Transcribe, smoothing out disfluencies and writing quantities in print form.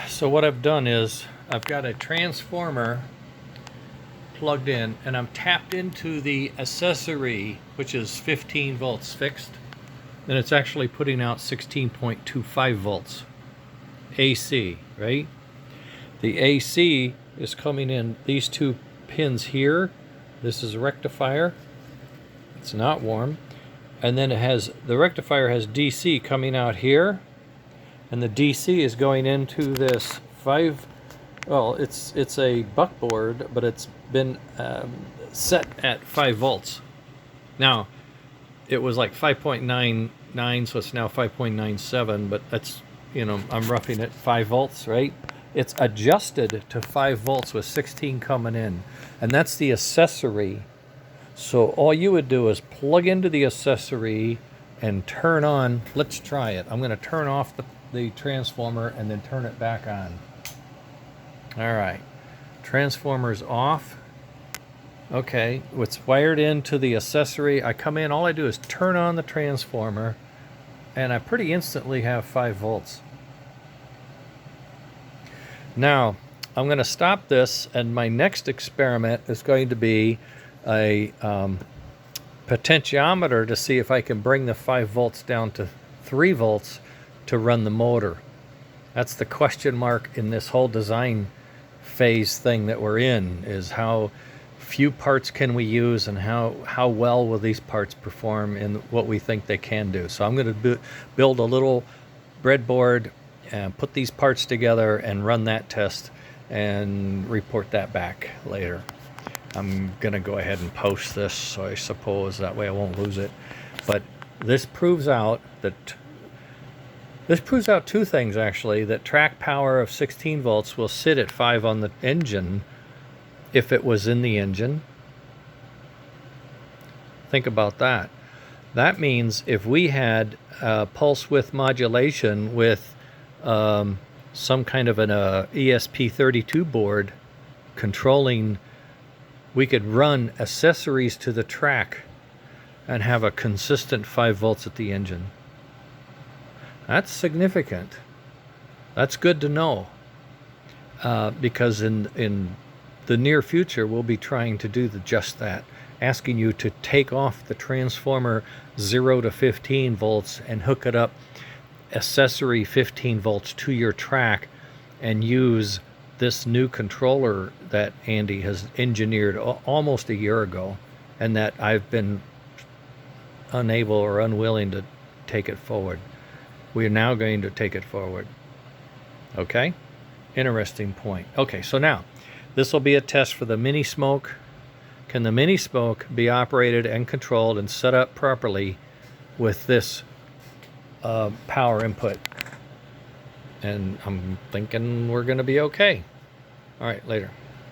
So what I've done is I've got a transformer plugged in and I'm tapped into the accessory, which is 15 volts fixed, and it's actually putting out 16.25 volts AC, right? The AC is coming in these two pins here. This is a rectifier. It's not warm. And then it has, the rectifier has DC coming out here, and the DC is going into this it's a buckboard, but it's been set at 5 volts. Now, it was like 5.99, so it's now 5.97, but that's, I'm roughing it 5 volts, right? It's adjusted to 5 volts with 16 coming in, and that's the accessory. So all you would do is plug into the accessory and turn on. Let's try it. I'm going to turn off the transformer and then turn it back on. All right, transformer's off. Okay, it's wired into the accessory. I come in, all I do is turn on the transformer, and I pretty instantly have 5 volts. Now, I'm going to stop this, and my next experiment is going to be a potentiometer to see if I can bring the 5 volts down to 3 volts to run the motor. That's the question mark in this whole design phase thing that we're in, is how few parts can we use and how well will these parts perform in what we think they can do. So I'm going to build a little breadboard and put these parts together and run that test and report that back later. I'm going to go ahead and post this, so I suppose that way I won't lose it. But this proves out two things, actually: that track power of 16 volts will sit at 5 on the engine if it was in the engine. Think about that. That means if we had pulse width modulation with some kind of an ESP32 board controlling, we could run accessories to the track and have a consistent 5 volts at the engine. That's significant. That's good to know, because in the near future we'll be trying to do just that, asking you to take off the transformer 0 to 15 volts and hook it up accessory 15 volts to your track and use this new controller that Andy has engineered almost a year ago, and that I've been unable or unwilling to take it forward. We are now going to take it forward. Okay? Interesting point. Okay, so now this will be a test for the mini smoke. Can the mini smoke be operated and controlled and set up properly with this power input? And I'm thinking we're going to be okay. All right, later.